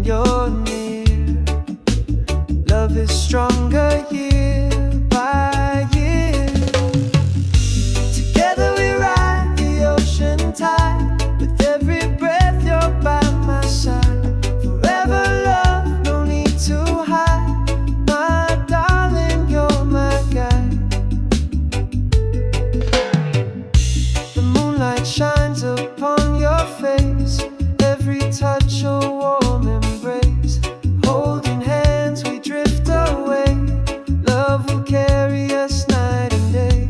you're near. Love is stronger year by year. Together we ride the ocean tide. With every breath you're by my side. Forever love, no need to hide. My darling, you're my guide. The moonlight shines upon your face. Every touch a warm embrace. Holding hands we drift away. Love will carry us night and day.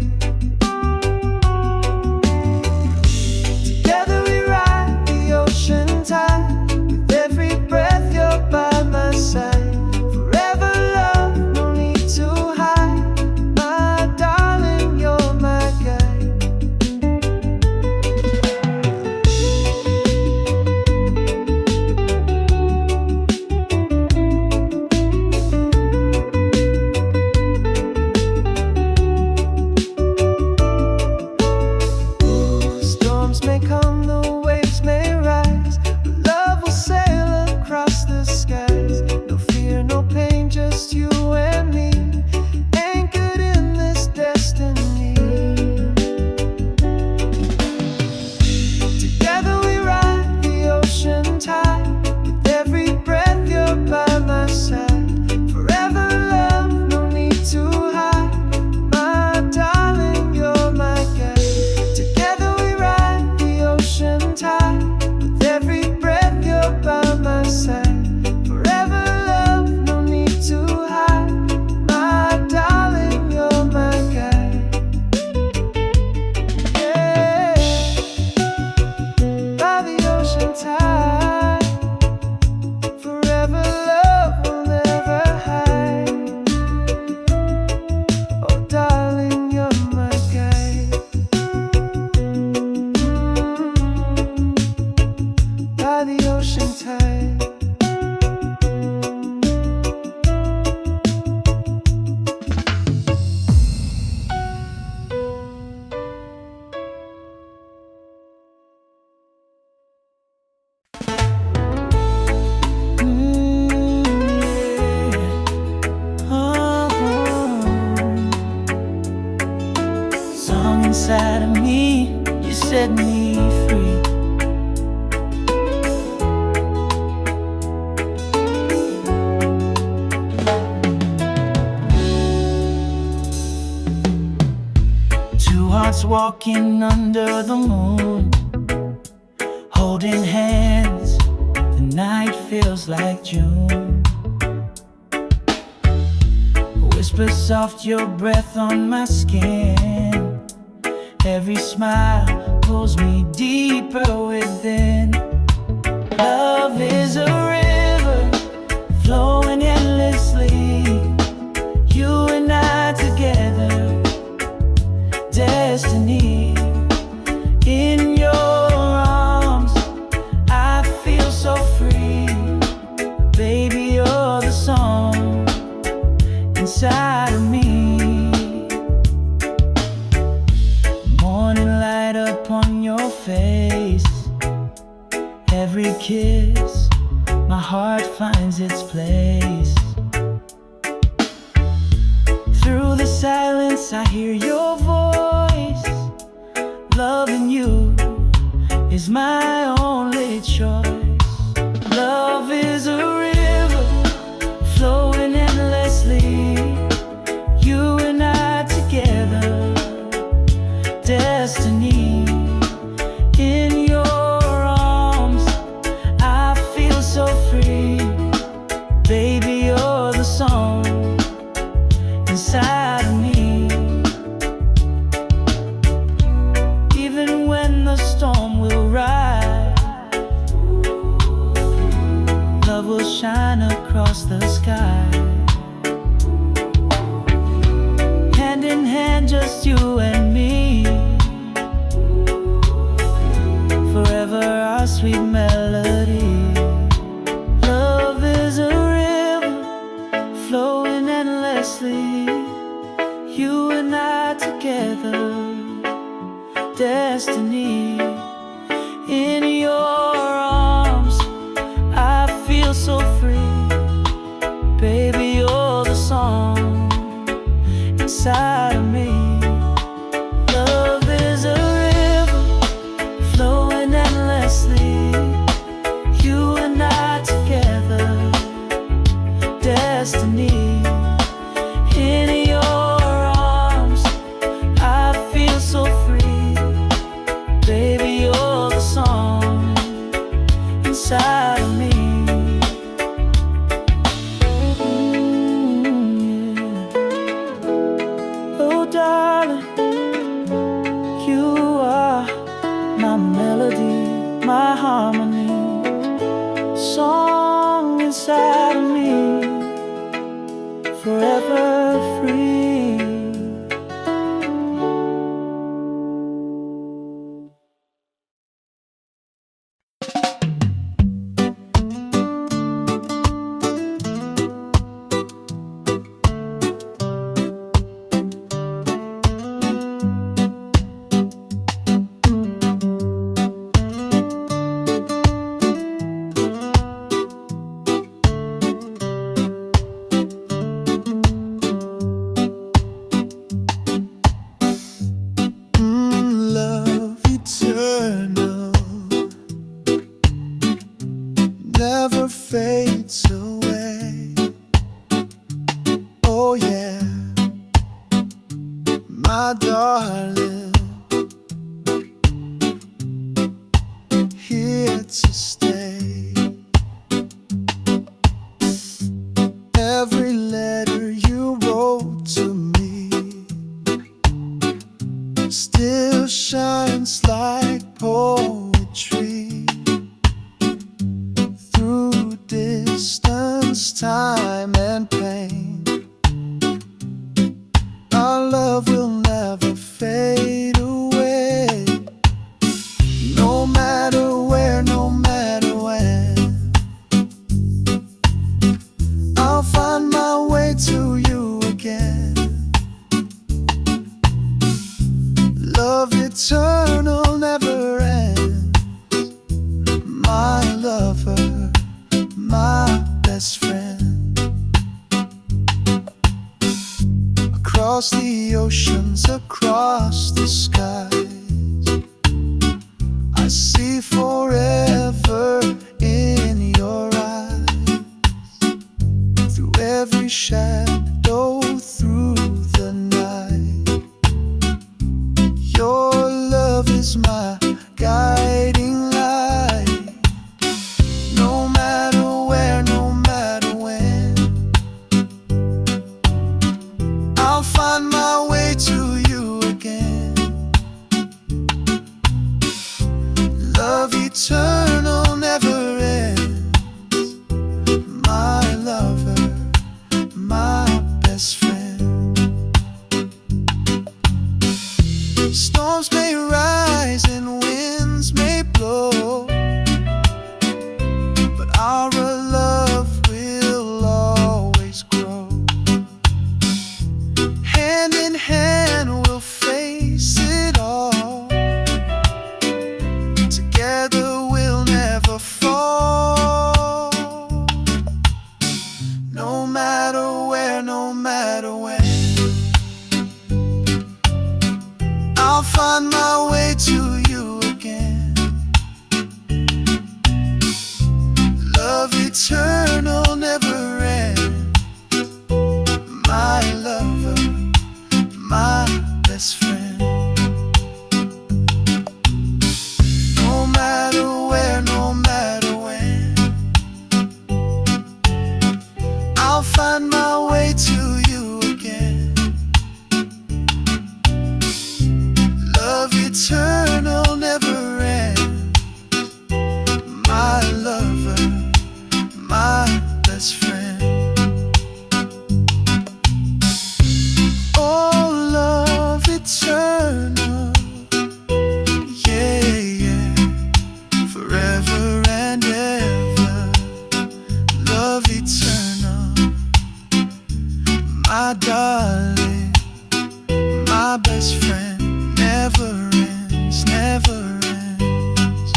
Together we ride the ocean tide. With every breath you're by my side. Forever love, no need to hide. My darling, you're my guide. Storms may come, the waves may rise, but love will sail across the skies. No fear, no pain, just you and me, anchored in this destiny. Together we ride the ocean tide. With every breath you're by my side. Forever love, no need to hide. My darling, you're my guide. Together we ride the ocean tide. With every breath you're by my side. Forever love, no need to hide. My darling, you're my guide. Yeah, by the ocean tide. Forever love will never hide. Oh darling, you're my guide. By the ocean tide. Song inside of me, you set me free. Two hearts walking under the moon, holding hands, the night feels like June. Whisper soft your breath on my skin. Every smile pulls me deeper within. Love is a river flowing endlessly. You and I together, destiny. In your arms, I feel so free. Baby, you're the song inside of me. Morning light upon your face. Every kiss, my heart finds its place. Through the silence I hear your voice. Loving you is my only choice. Love is a river flowing endlessly. You and I together, destiny. In your arms, I feel so free. Baby, you're the song inside of me. Even when the storm will rise, love will shine across the sky. Hand in hand, just you and me. Forever our sweet melody. Love is a river flowing endlessly. You and I together, destiny. In your arms, I feel so free. inside of me, forever free. Love eternal never fades away. Oh yeah, my darling, here to stay. Every letter you wrote to me still shines like poetry through distance, time, and pain. Our love will never fade away, no matter where, no matter when. I'll find my way to you again. Love eternal never ends. My lover, my best friend. Across the oceans, across the skies, I see forever in your eyes. Through every shadow, through the night, your love is my guiding light. No matter where, no matter when, I'll find my way to you again. Love eternal never ends. My lover, my best friend. Storms may rise and winds may blow, but our love will always grow. Hand in hand we'll face it all. Together we'll never fall. No matter where, no matter when, I'll find my way to you again. Love eternal never ends. My lover, my best friend. No matter where, no matter when, I'll find my way to you again. Love eternal never ends. My lover, my best friend. Oh, love eternal, yeah, yeah, forever and ever. Love eternal, my darling, my best friend. Never ends, never ends.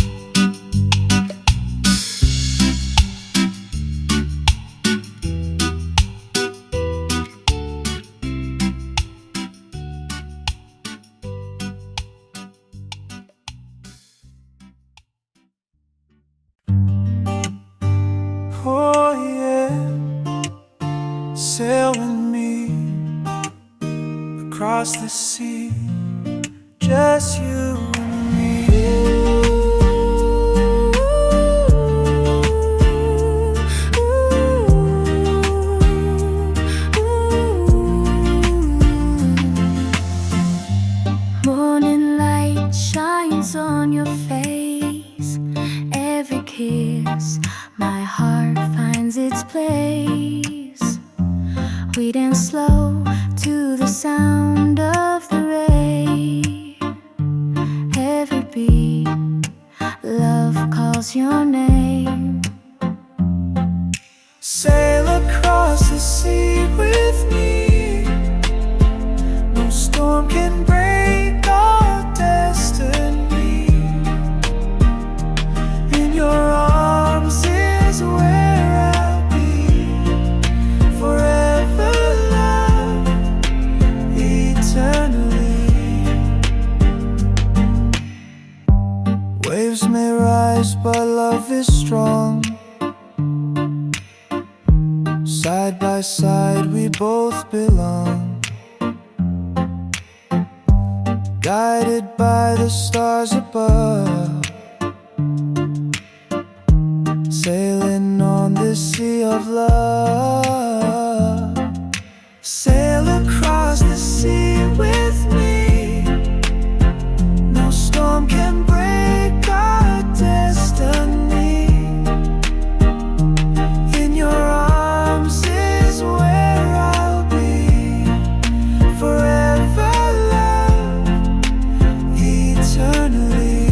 Oh yeah, sail with me across the sea, just you and me. Morning light shines on your face. Every kiss my heart finds finds its place. We dance slow to the sound of the rain. Every beat, love calls your name. Sail across the sea with me. No storm can break our destiny. In your arms is where I'll be. Forever love, eternally. Waves may rise, but love is strong. Side by side we both belong, guided by the stars above, sailing on this sea of love. Sail across the sea with me. No storm can break our destiny. In your arms is where I'll be. Forever love, eternally.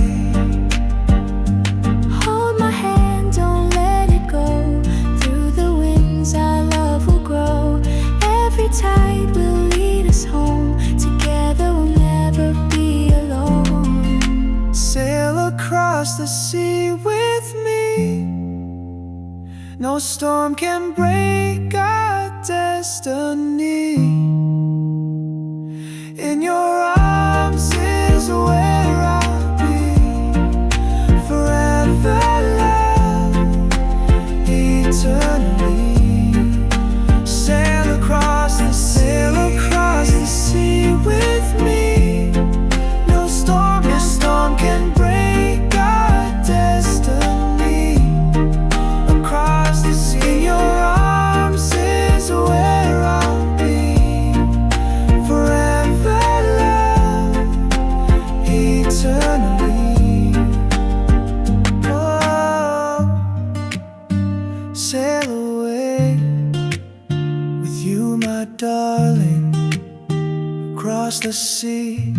Hold my hand, don't let it go. Through the winds our love will grow. Every tide will lead us home. Together we'll never be alone. Sail across the sea with me. No storm can break our destiny. In your arms is where I'll be. Forever love, eternally. Sail across the sea with me. No storm can break our destiny. Across the sea, in your arms is where I'll be. Forever love, eternally. Oh, sail away with you, my darling. Across the sea,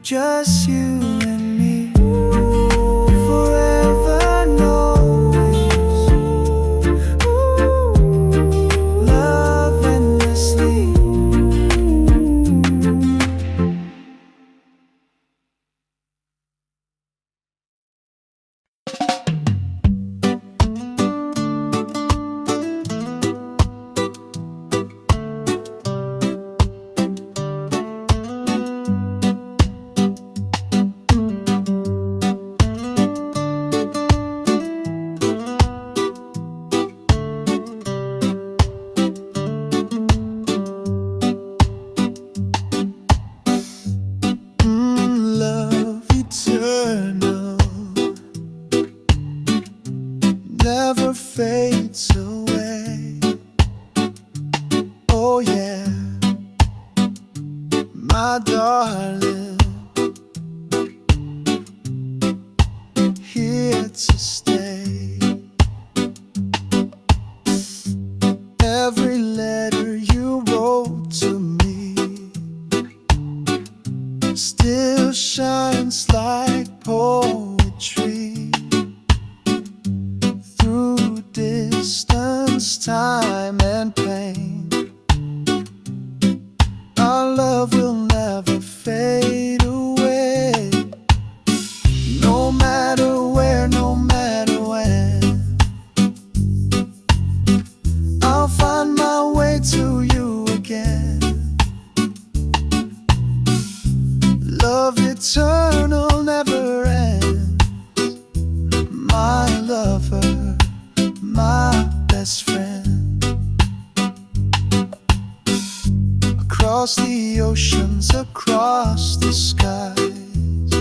just you and me. Forever always. Love endlessly. Love eternal never fades away. Oh yeah, my darling, here to stay. Every letter you wrote to me still shines like poetry. Through distance, time and pain, our love will never fade away. No matter where, no matter when, I'll find my way to you again. Love eternal never ends. My lover, my best friend. Across the oceans, across the skies,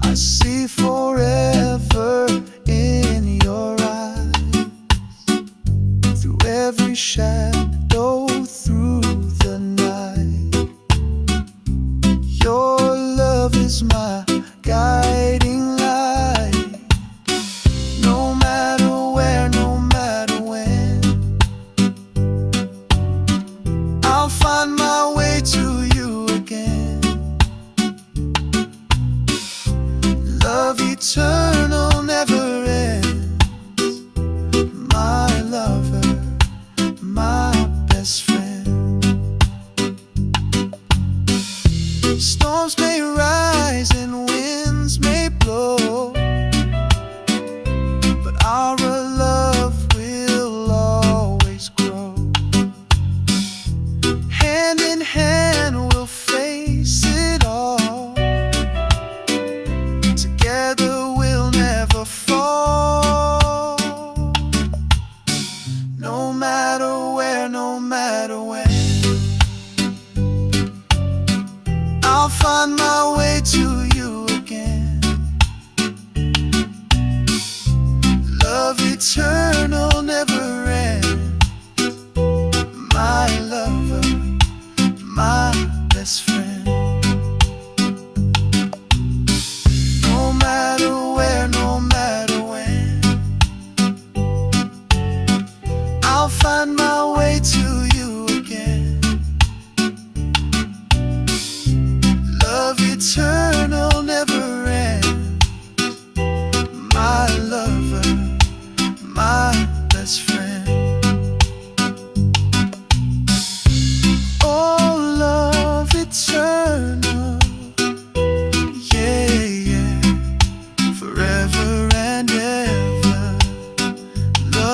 I see forever in your eyes. Through every shadow, through the night, your love is my guiding light. No matter where, no matter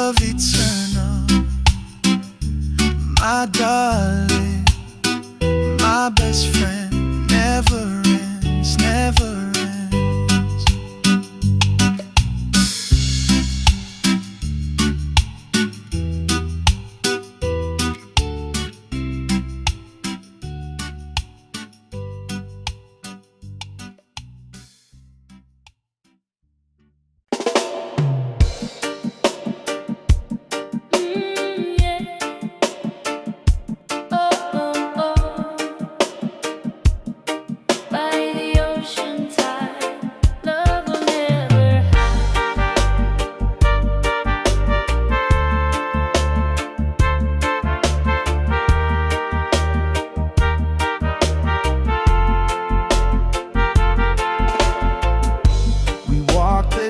love eternal, my darling, my best friend, never ends, never ends.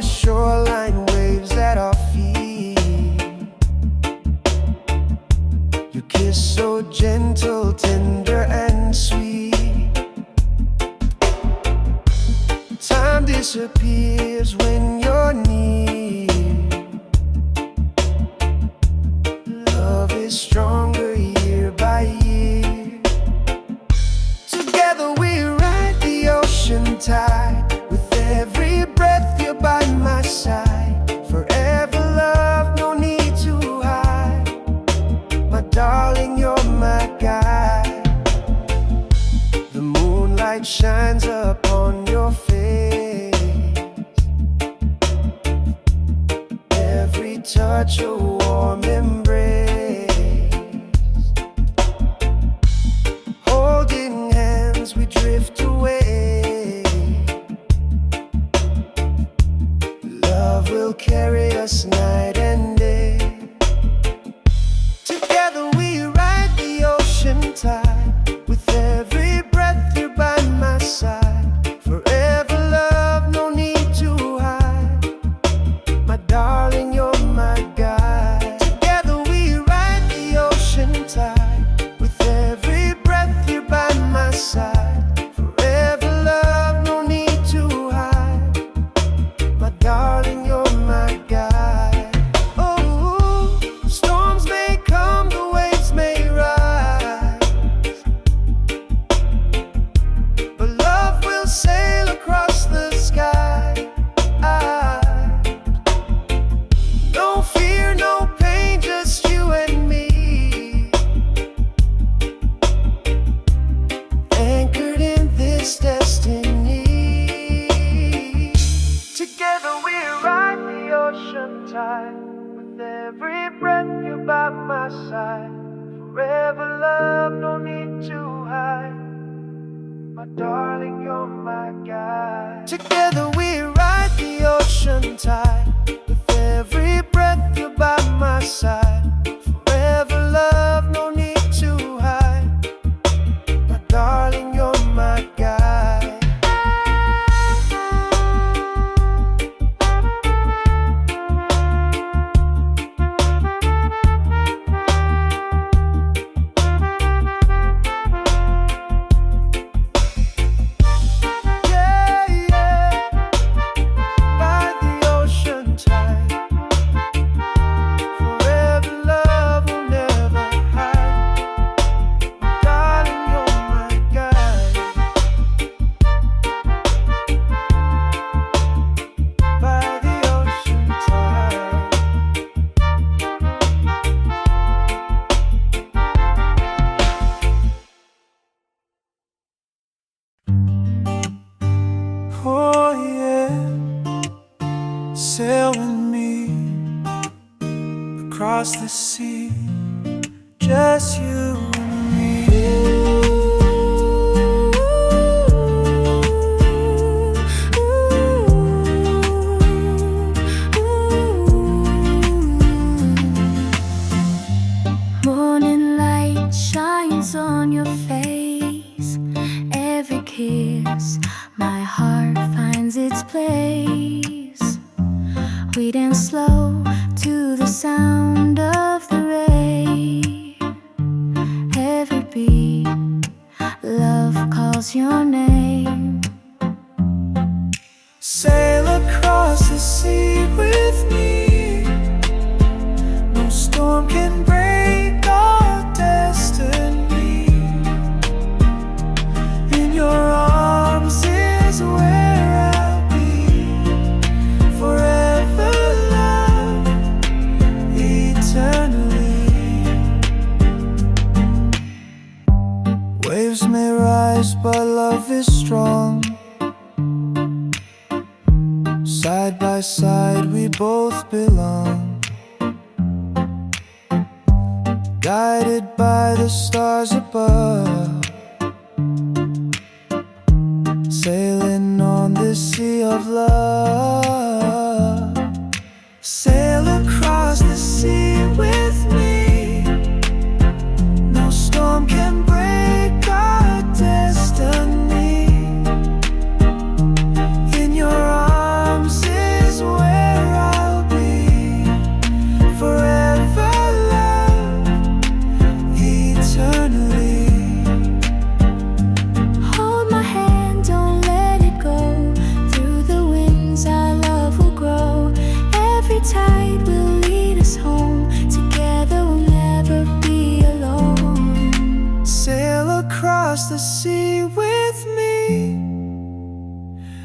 Shoreline waves at our feet. Your kiss so gentle, tender and sweet. Time disappears when you're near. Love is stronger year by year. Together we ride the ocean tide. With every breath you're by my side. Forever love, no need to hide. My darling, you're my guide. The moonlight shines upon your face. Every touch a warm embrace. Holding hands we drift away. Love will carry us night and day. Together we ride the ocean tide. With every breath you're by my side. Forever love, no need to hide. My darling, you're my guide. Together we ride the ocean tide. With every breath you're by my side. Forever love, no need to hide. My darling, you're my guide. Oh, storms may come, the waves may rise, but love will sail across the sky. No fear, no pain, just you and me. Anchored in this destiny. Together we ride the ocean tide. With every breath you're by my side. Forever love, no need to hide. My darling, you're my guide. Together we ride the ocean tide. With every breath you're by my side. Forever love, no need to hide. My darling, you're my guide. By the ocean tide. Forever love will never hide. My darling, you're my guide. By the ocean tide. Oh yeah, sail with me across the sea, just you and me. Morning light shines on your face. Every kiss, my heart finds its place. We dance slow to the sound of the rain. eyes, but love is strong. Side by side we both belong, guided by the stars above, sailing on this sea of love. Sail across the sea with me. No storm can break our destiny. In your arms is where I'll be, forever love, eternally. Hold my hand, don't let it go. Through the winds our love will grow. Every tide will lead us home. Together we'll never be alone. Sail across the sea with me.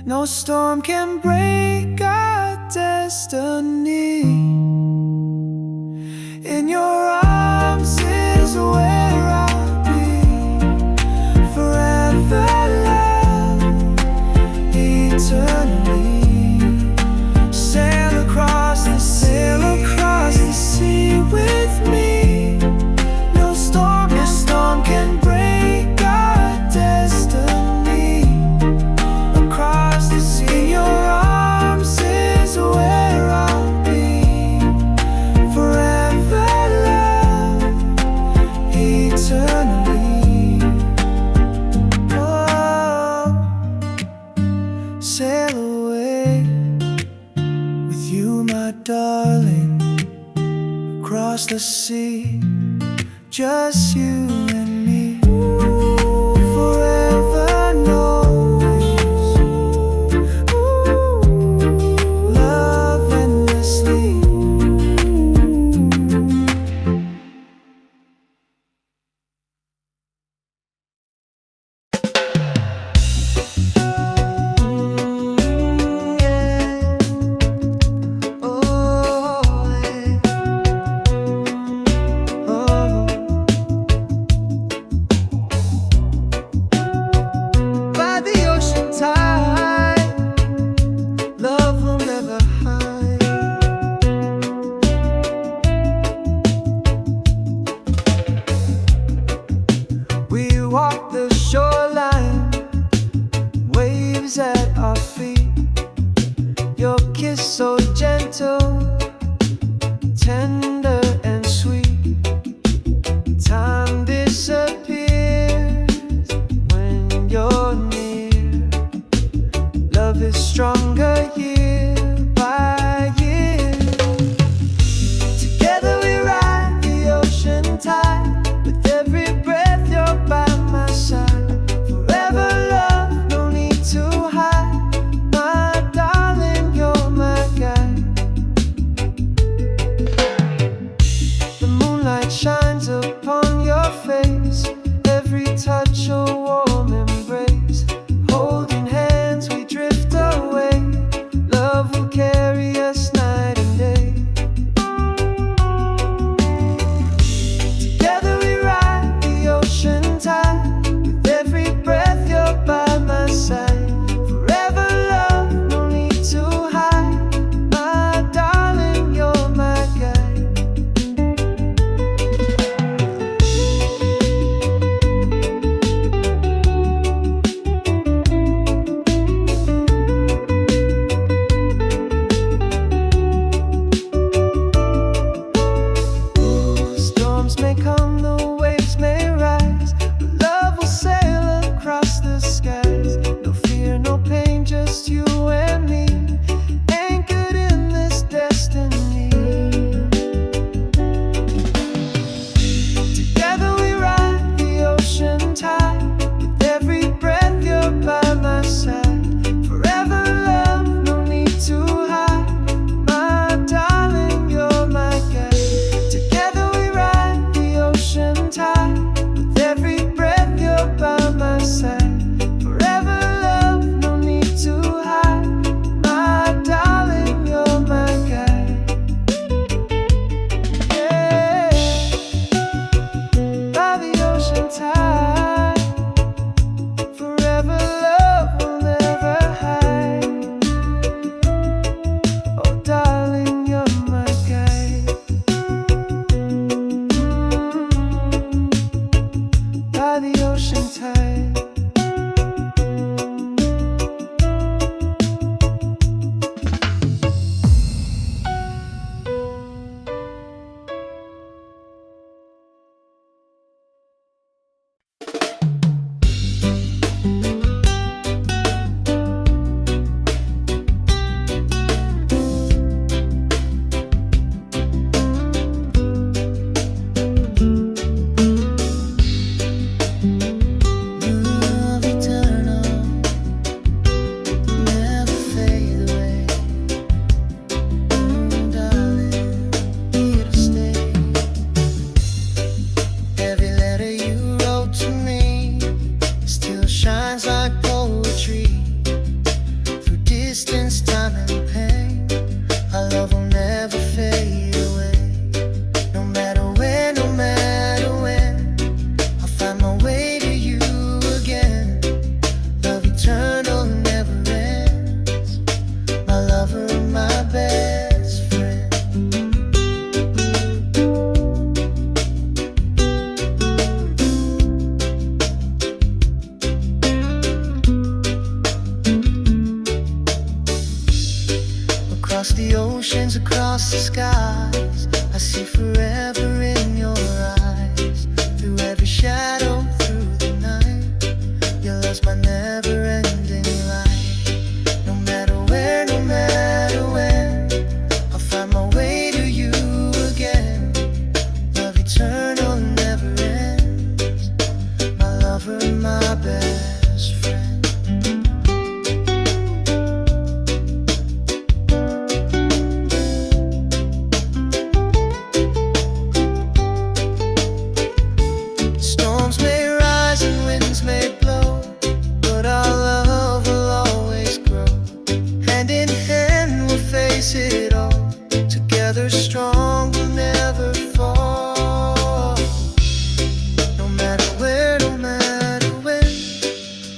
No storm can break our destiny. In your arms is where I'll be, forever love, eternally. Sail across the sea with me. No storm can break our destiny. Across the sea, in your arms is where I'll be, forever love, eternally. Oh, sail away with you, my darling, across the sea, just you and me, forever, always, love endlessly. see forever in your eyes. Through every shadow, through the night, your love's my never-ending light. No matter where, no matter when, I'll find my way to you again. Love eternal never ends. My lover, my best friend. Storms may rise and winds may blow, but our love will always grow. Hand in hand we'll face it all, together strong we'll never fall. No matter where, no matter when,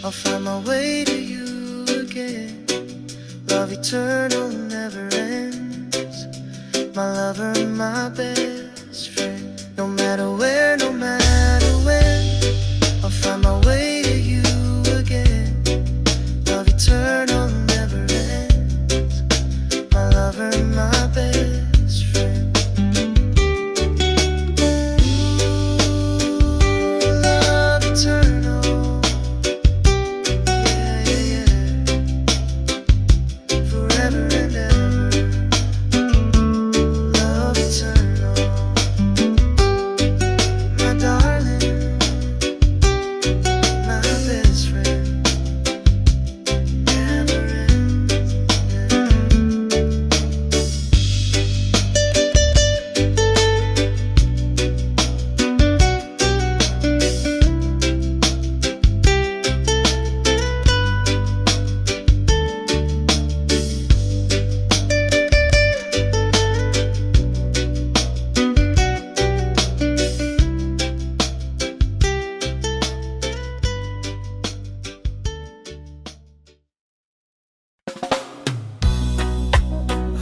I'll find my way to you again. Love eternal never ends. My lover, my best friend. No matter where, no matter when, I'll find my way to you again. Love eternal never ends. My lover, my best friend. Ooh, love eternal. Yeah, yeah, yeah. Forever and ever. Love eternal. My darling, my best friend. Never ends.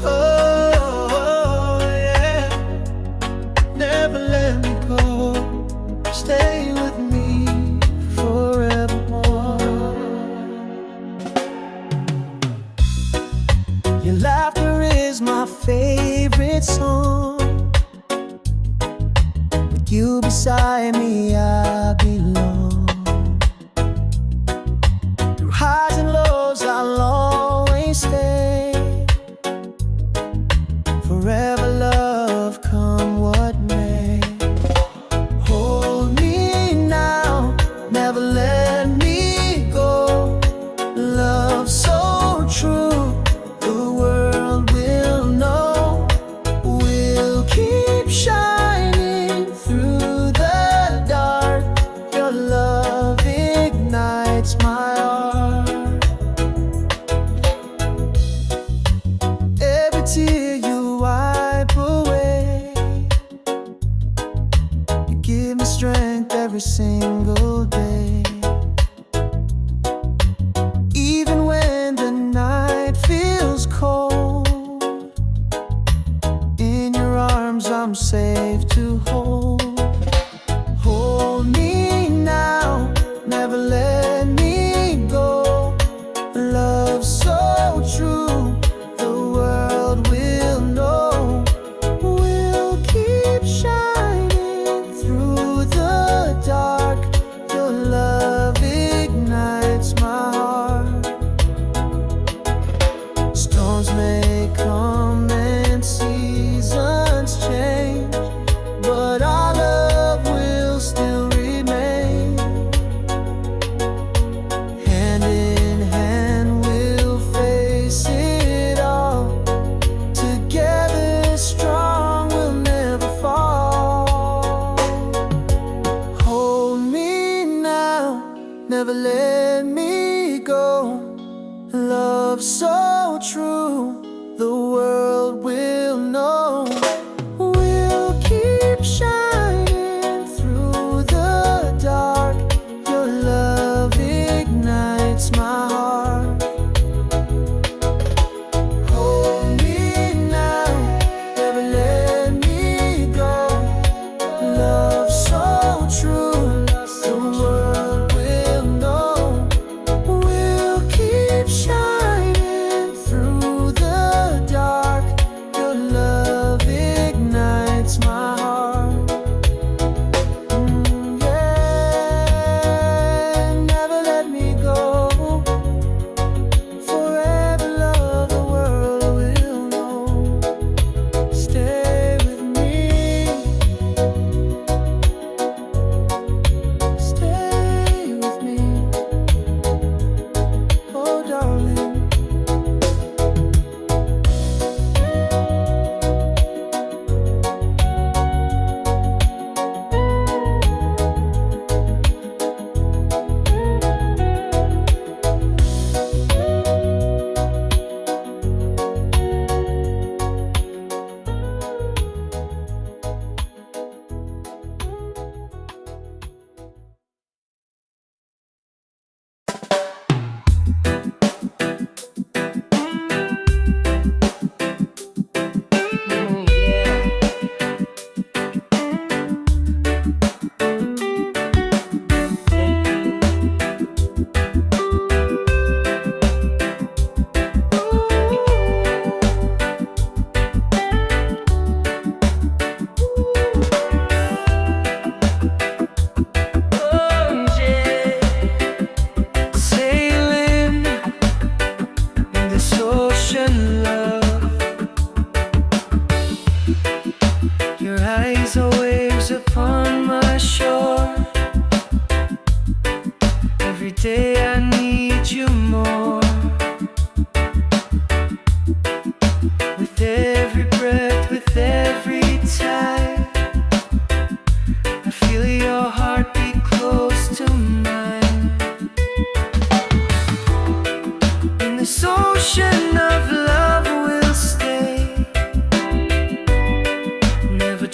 Oh, yeah. Never let me go. Stay with me forevermore. Your laughter is my favorite song. With you beside me, I belong. Through highs and lows, I'll always stay. Forever love, come what may. Hold me now, never let me go. Love so true, the world will know. We'll keep shining through the dark. Your love ignites my heart. Every tear you wipe away, you give me strength every single day. Even when the night feels cold, in your arms I'm safe to hold. Hold me now, never let me go. Love so true, the world will know. We'll keep shining through the dark. Your love ignites my heart. Storms may come and seasons change, but our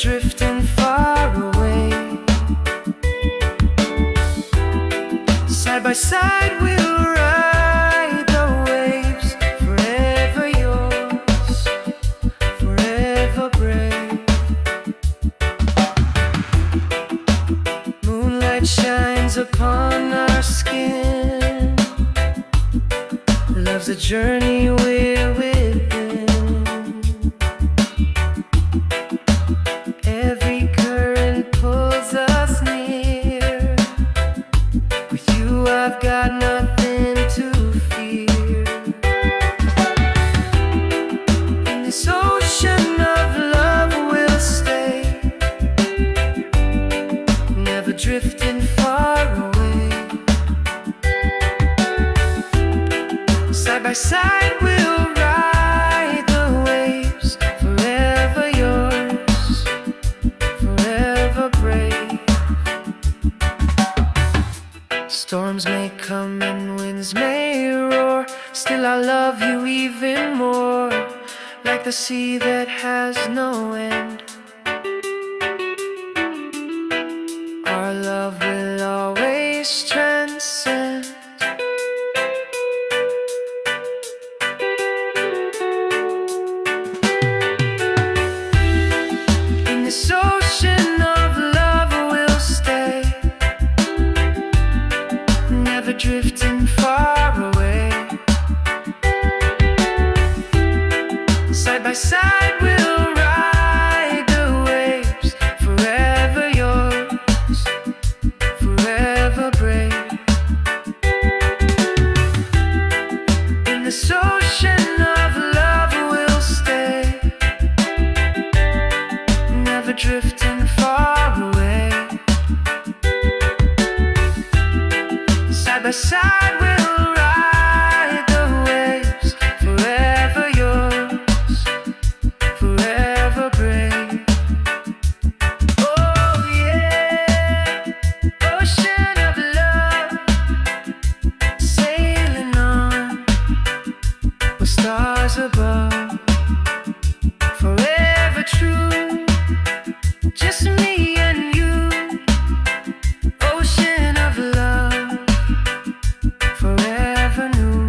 drifting far away. Side by side we'll ride the waves, forever yours, forever brave. Moonlight shines upon our skin. Love's a journey we're within. Every current pulls us near. With you I've got nothing to fear. In this ocean of love we'll stay, never drifting far away. Side by side we'll ride the waves, forever yours, forever brave. Storms may come and winds may roar, still I love you even more, like the sea that has no end. Our love will always transcend. In this ocean of love we'll stay, never drifting far away. Side by side we'll ride the waves, forever yours, forever brave. In this ocean of love we'll stay, never drifting far away. Side by side we'll ride the waves, forever yours, forever brave. Oh yeah, ocean of love, sailing on with stars above, forever true, just me and you. Ocean of love, forever new.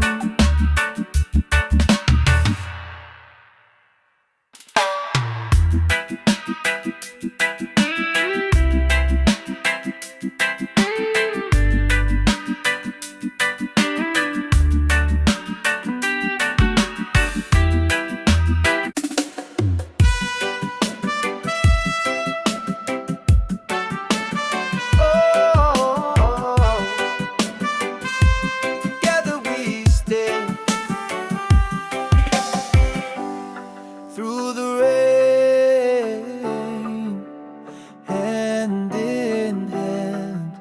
Together we stand through the rain, hand in hand.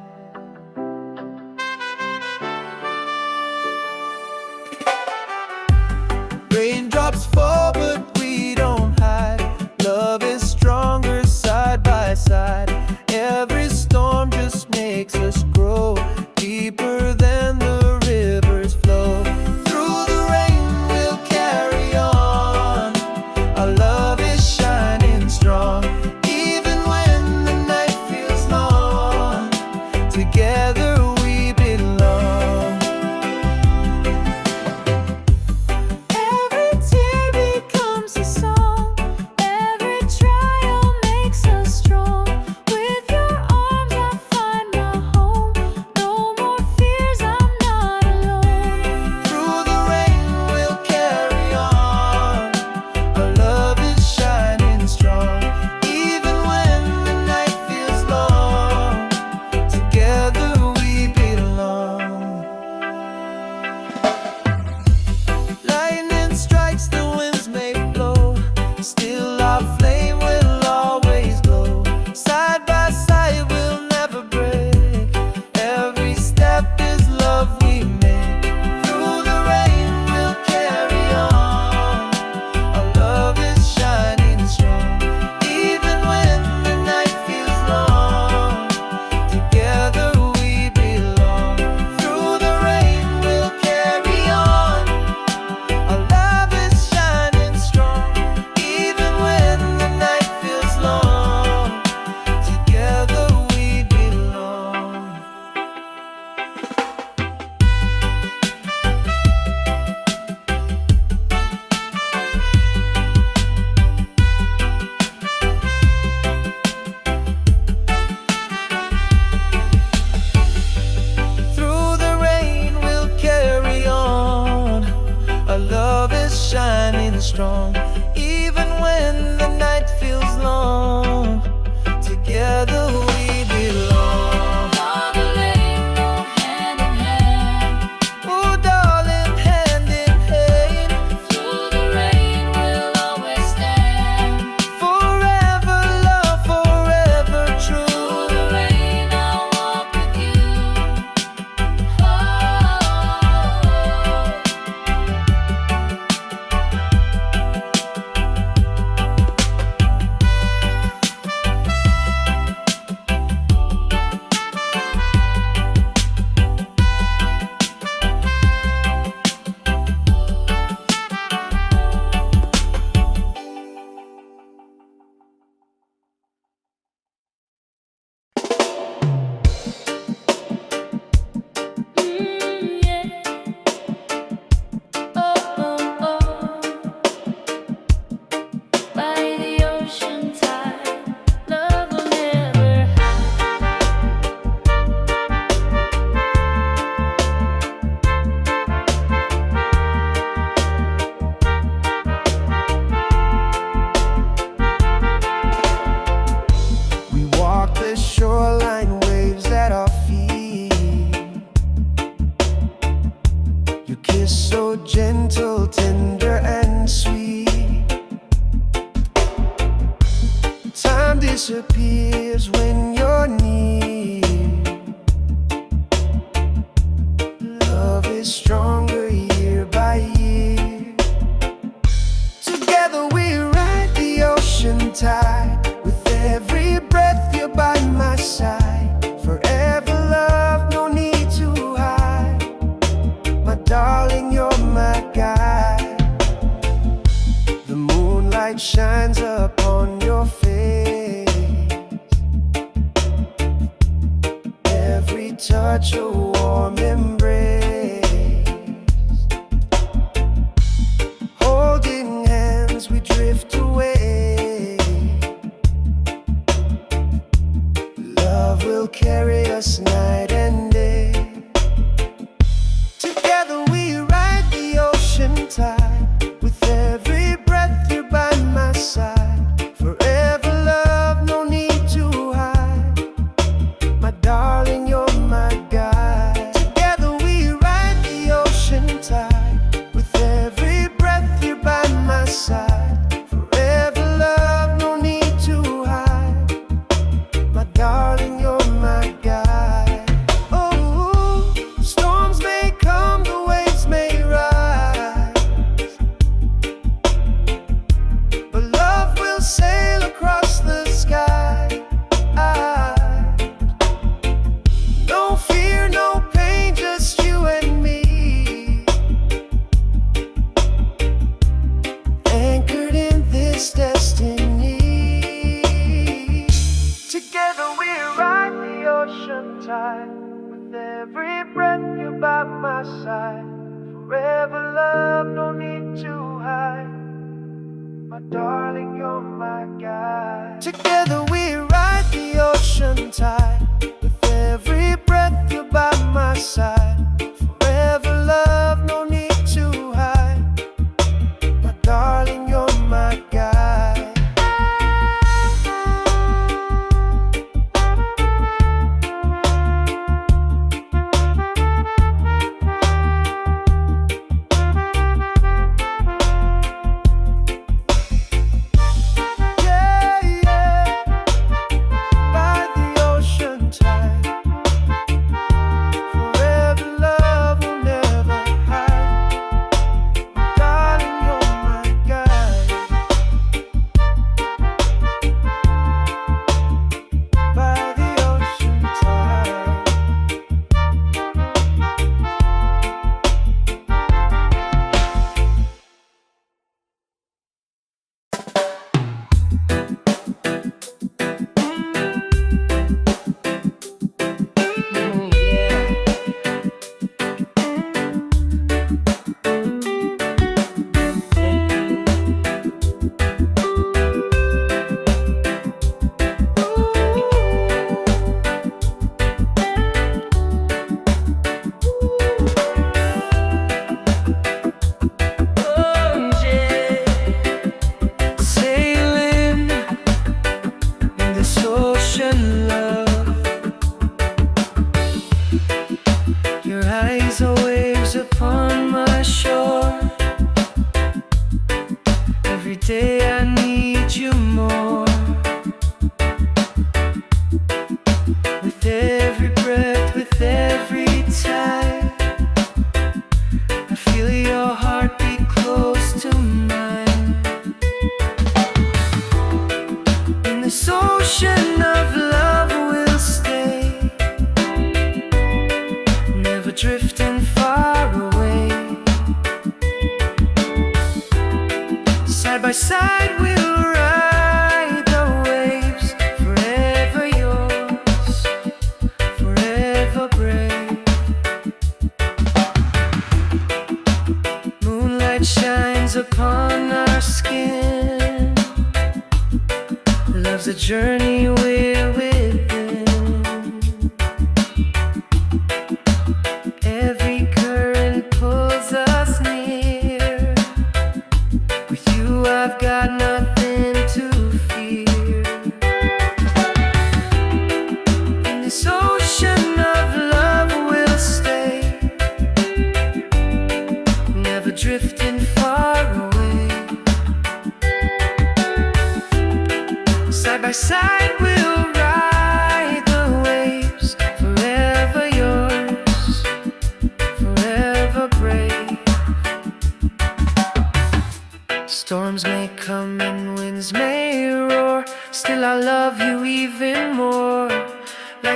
Raindrops fall, but we don't hide. Love is stronger side by side. Every storm just makes us grow deeper than the rivers flow. Through the rain we'll carry on. Our love is shining strong. Even when the night feels long, together we belong. Every tear becomes a song. Every trial makes us strong. disappears when you're near. Love is stronger year by year. Together we ride the ocean tide. With every breath you're by my side. Forever love, no need to hide. My darling, you're my guide. The moonlight shines upon your face. Every touch a warm embrace. Holding hands we drift away. Love will carry us night and day. Together we ride the ocean tide. With every breath you're by my side. Forever love, no need to hide. My darling, you're my guide. Together we ride the ocean tide. With every breath you're by my side. Forever love, no need to hide. My darling, you're my guide. Oh, storms may come, the waves may rise, but love will sail across the sky. No fear, no pain, just you and me. Anchored in this destiny. Together we ride the ocean tide. With every breath you're by my side. Forever love, no need to hide. My darling, you're my guide. Together we ride the ocean tide. With every breath you're by my side. Forever love, no need to hide. My darling, you're my guide. Yeah, yeah. By the ocean tide. Forever love will never hide. Darling, you're my guide. By the ocean tide. Sailing in this ocean, love. Your eyes are waves upon my shore. Every day I need you more. With every breath, with every tide, I feel your heartbeat close to mine. In this ocean of love we'll stay, never drifting far away. Side by side we'll ride the waves. Forever yours, forever brave. Moonlight shines upon our skin. Love's a journey we're within. Every current pulls us near. With you I've got nothing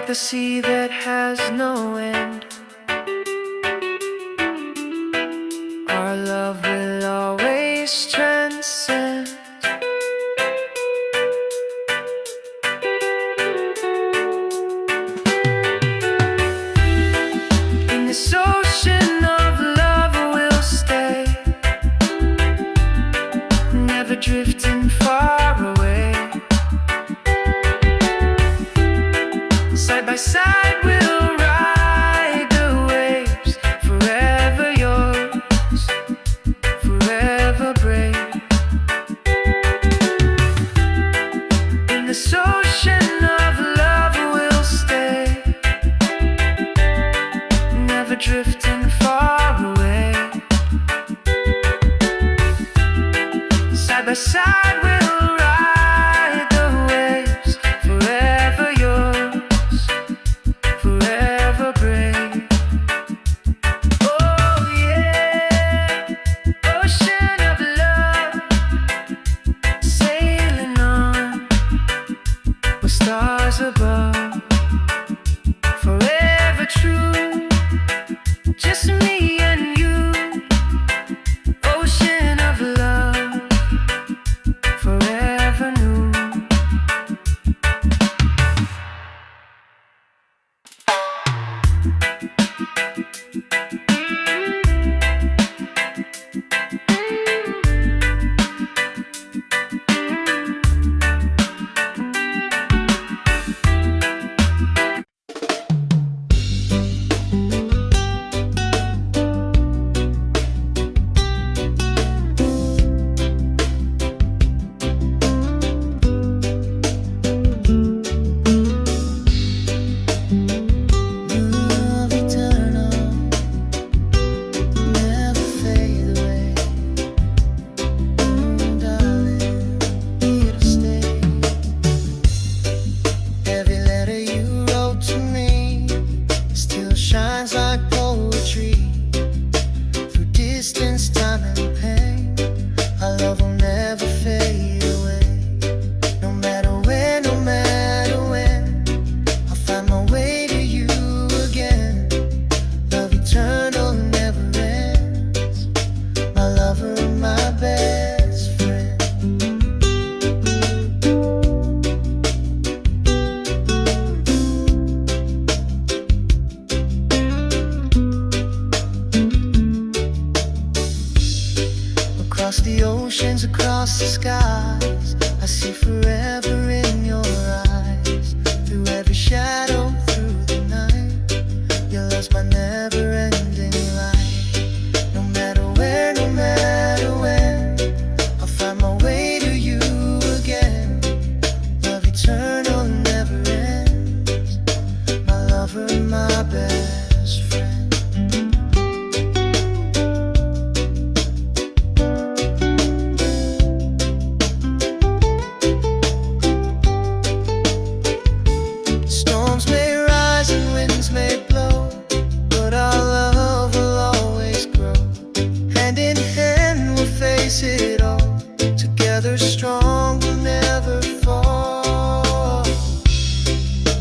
like the sea that has no end. Our love will always transcend. In this ocean of love we'll stay, never drifting far away. Side by side we'll ride the waves, forever yours, forever brave. In this ocean of love we'll stay, never drifting far away. Side by side we'll ride the waves, forever yours, forever brave. Oh yeah, ocean of love, sailing on with stars above, forever true, just me and you. Ocean of love, forever new. Love eternal, never fade away. Darling, here to stay. Every letter you wrote to me still shines like poetry. Through distance, time, and pain, our love will never fade away. No matter where, no matter when, I'll find my way to you again. Love eternal never ends. My lover and my best friend. Across the oceans, across the skies, I see forever in your eyes. Through every shadow, through the night, your love's my never-ending light. No matter where, no matter when, I'll find my way to you again. Love eternal never ends. My lover and my best friend. Storms may rise and winds may blow, but our love will always grow. Hand in hand we'll face it all, together strong we'll never fall.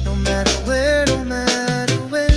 No matter where, no matter when,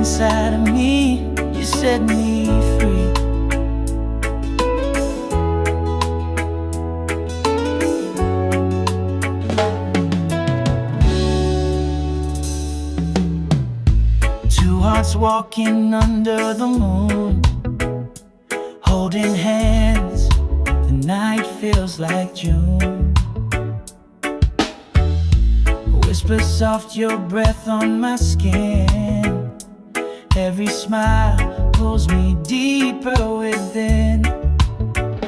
inside of me, you set me free. Two hearts walking under the moon, holding hands, the night feels like June. Whisper soft your breath on my skin, every smile pulls me deeper within.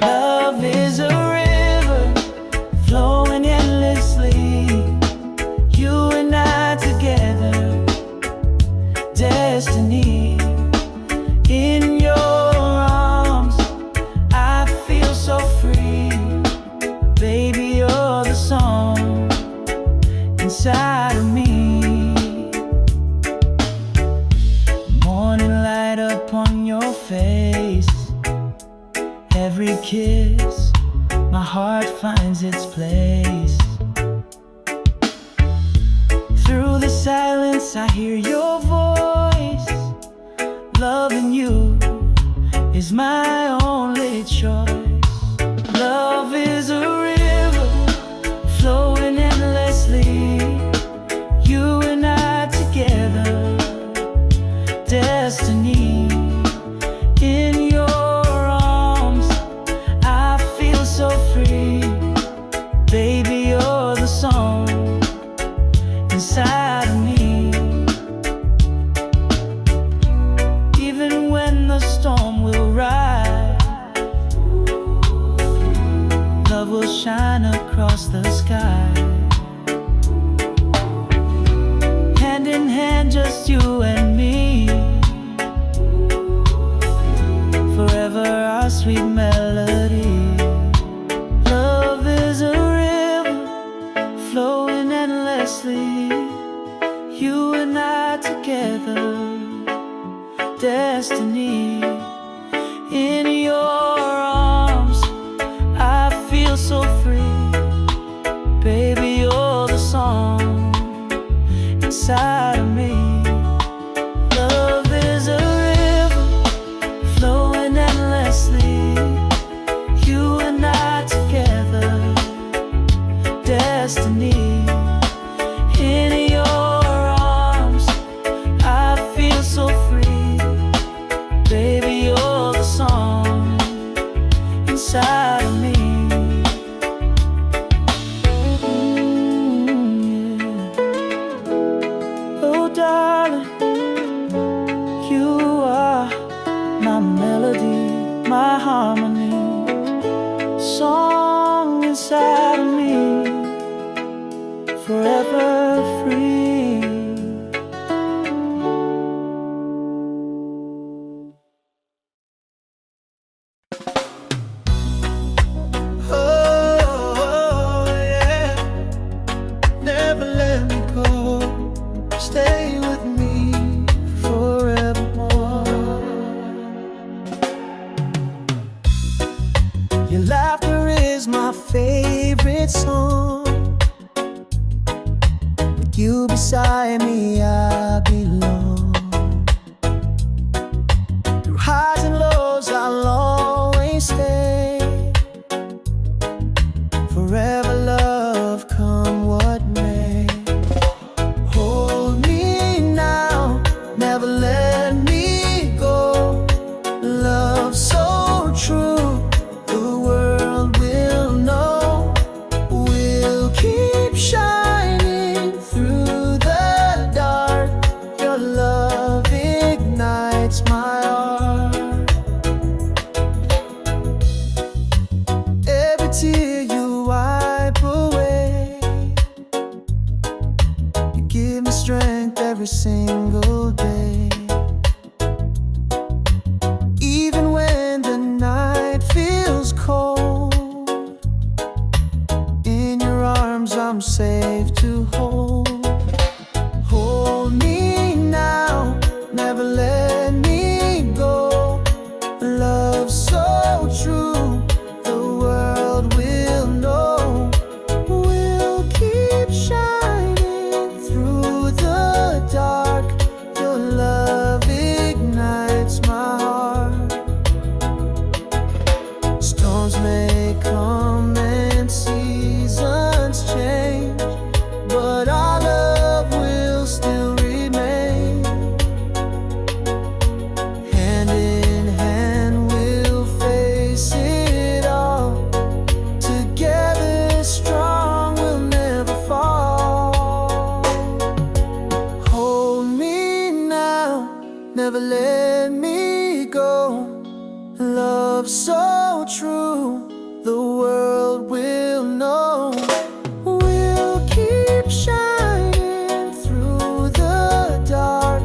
Love is a river flowing endlessly, you and I together, destiny. In your arms I feel so free, baby you're the song inside of me. Morning light upon your face, every kiss my heart finds its place. Through the silence I hear your voice, loving you is my only choice. Love is a river flowing endlessly, you and I together, destiny. In your arms I feel so free, baby you're the song inside of me. Even when the storm will rise, love will shine across the sky. Hand in hand, just you and me, forever our sweet melody. Love is a river flowing endlessly, you and I together, destiny. In your arms I feel so free, baby you're the song inside of me. Love is a river flowing endlessly, you and I together, destiny. In your arms I feel so free, baby you're the song inside of me. Oh darling, you are my melody, my harmony, song inside of me, forever free. Oh, yeah. Never let me go. Stay with me forevermore. Your laughter is my favorite song. With you beside me, I belong. Through highs and lows, I'll always stay. Forever love, come what may. Hold me now, never let me go. Love so true, the world will know. We'll keep shining through the dark. Your love ignites my heart. Every tear you wipe away, you give me strength every single day. Even when the night feels cold, in your arms I'm safe to hold. Hold me now, never let me go. Love so true, the world will know. We'll keep shining through the dark. Your love never let me go. Love so true, the world will know. We'll keep shining through the dark.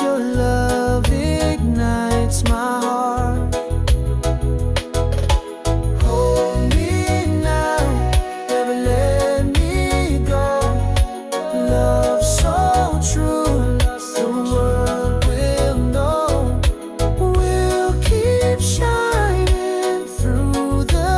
Your love ignites my heart. Hold me now, never let me go. Love so true, the world will know. We'll keep shining through the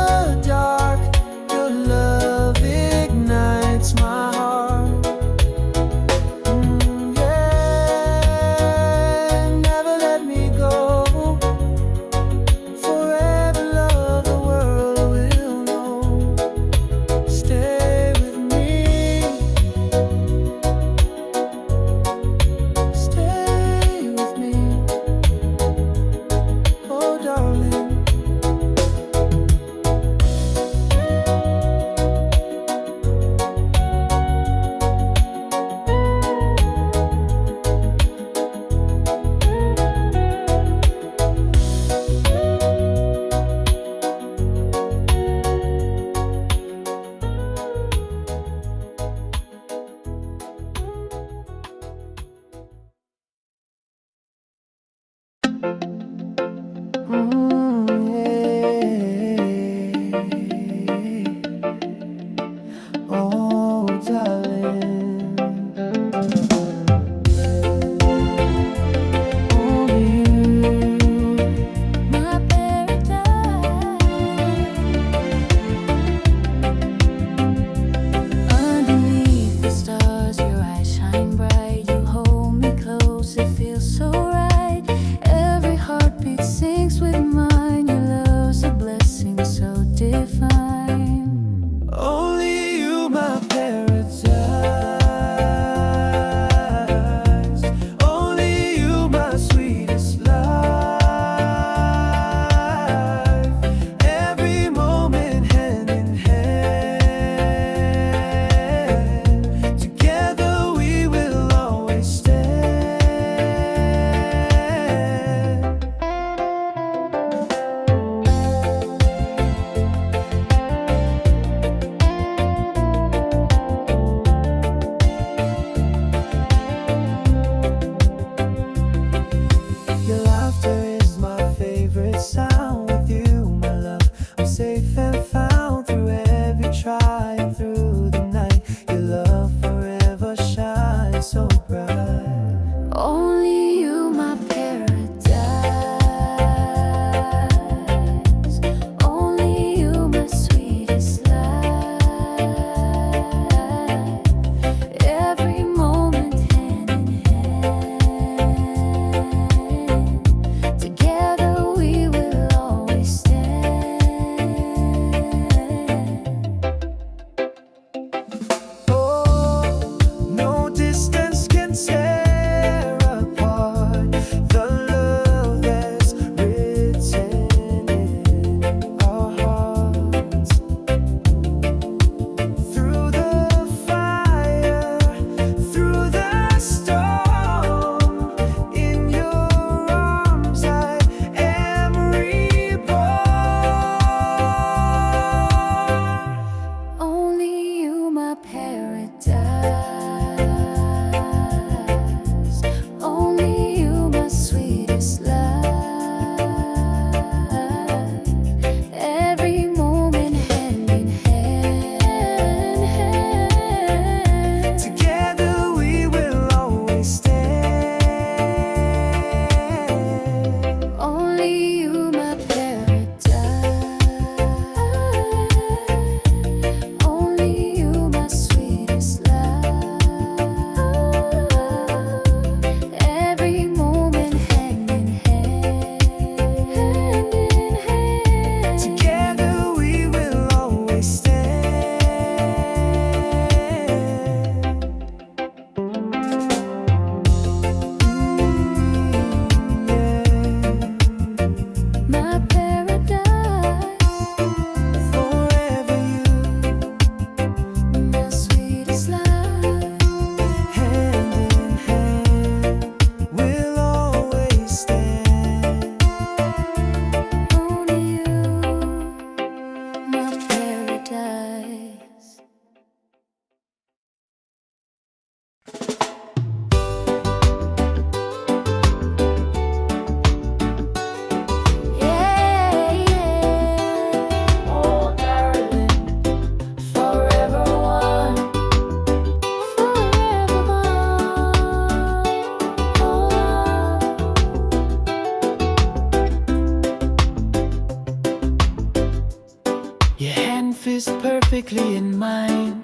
perfectly in mind.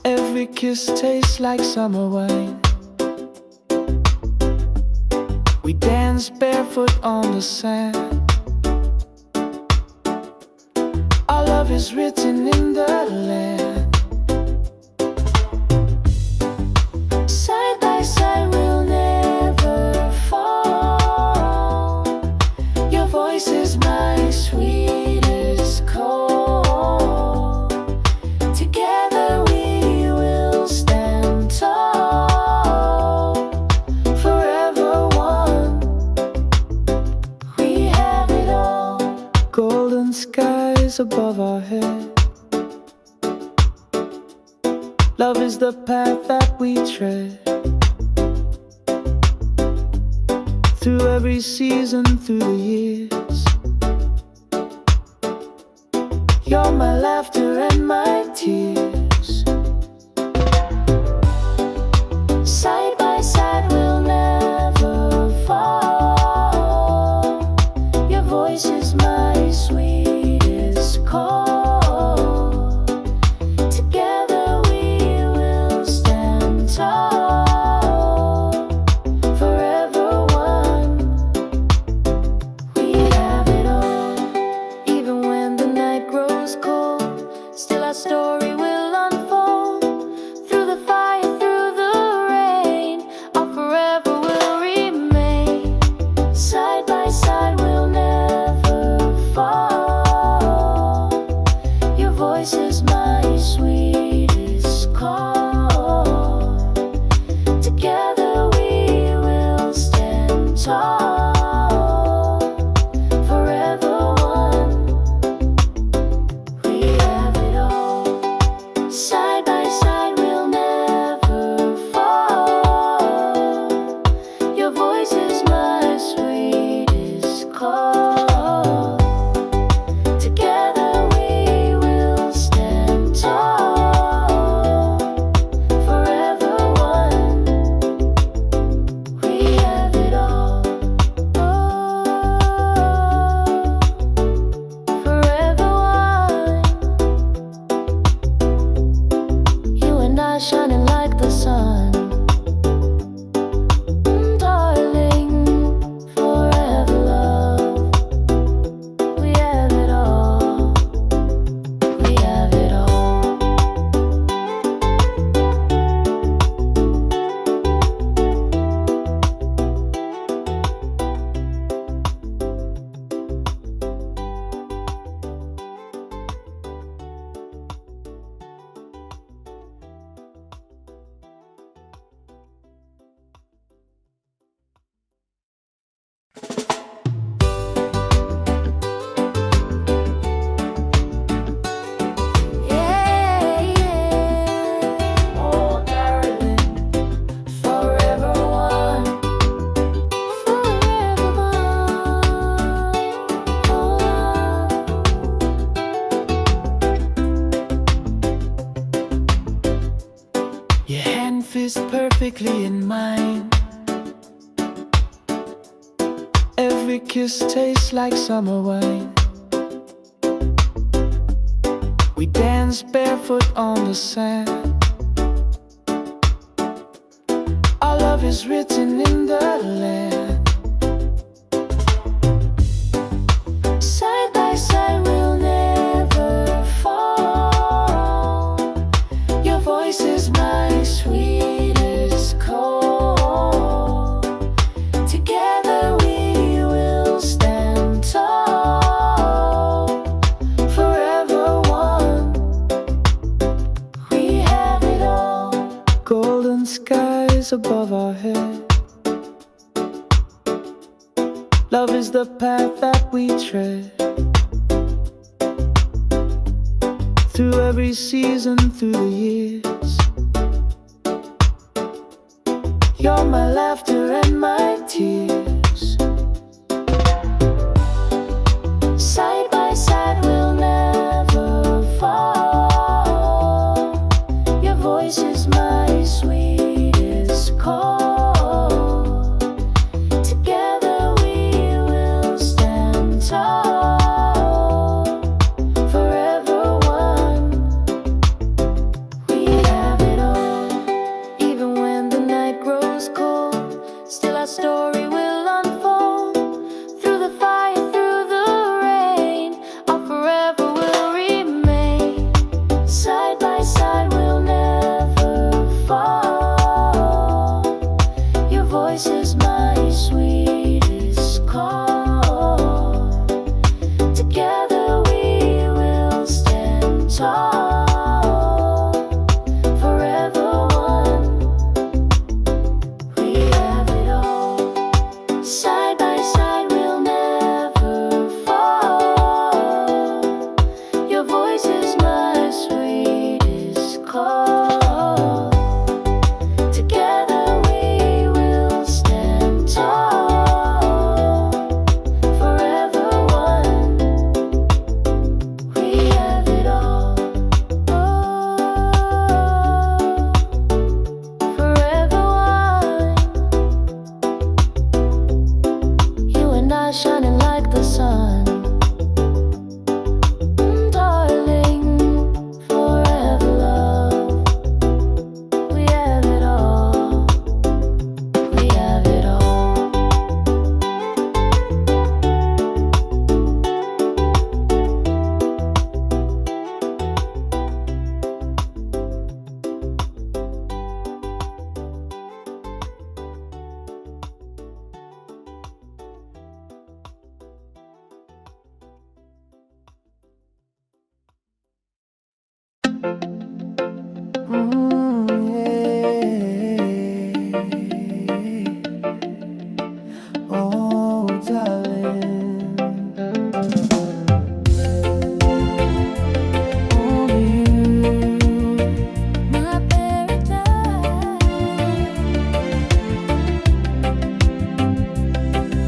Every kiss tastes like summer wine. We dance barefoot on the sand. Our love is written in the land. Side by side we'll never fall. Your voice is my sweetest call. Together we will stand tall. Forever one. We have it all. Golden skies above our head. Love is the path that we tread. Through every season, through the years. You're my laughter and my tears. Side by side we'll never fall. Your voice is my sweetest call. Together we will stand tall. Forever one. We have it all. Even when the night grows cold, still our story will unfold. Through the fire, through the rain, our forever will remain. Side by side we'll never fall. Your voice is my sweetest call. Together we will stand tall. Forever one. We have it all. Side by side we'll never fall. Your voice is my sweetest call. Together we will stand tall. Forever one. We have it all. Forever one. You and I shining like the sun. Darling, forever love. We have it all. We have it all. Yeah, yeah. Oh, darling, forever one. Forever one. Oh, your hand fits perfectly in mine. Every kiss tastes like summer wine. We dance barefoot on the sand. Our love is written in the land. Side by side we'll never fall. Your voice is my sweetest call. Together we will stand tall. Forever one. We have it all. Golden skies above our head. Love is the path that we tread. Through every season, through the years. You're my laughter and my tears. Side by side we'll never fall. Your voice is my sweetest call. Together we will stand tall. voice is my sweetest call. Together we will stand tall, forever one. We have it all. Side by side we'll never fall. Your voice is my sweetest call. Together we will stand tall, forever one. We have it all. Forever one. You and I shining like the sun. Darling, forever love. We have it all. We have it all. Oh, darling, only you. My paradise.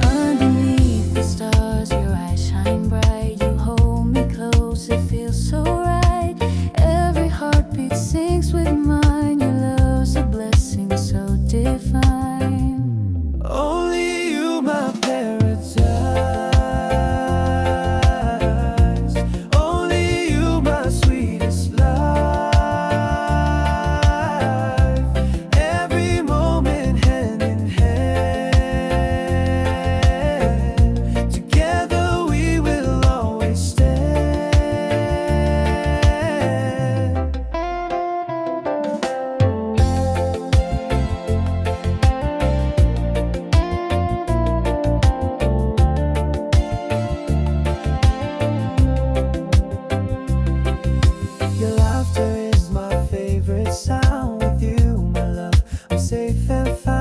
Underneath the stars, your eyes shine bright. You hold me close, it feels so right. Every heartbeat syncs with mine. Your love's a blessing so divine. Only you, my paradise. Only you, my sweetest life. Every moment hand in hand. Together we will always stand. Your laughter is my favorite sound. With you, my love, I'm safe and found.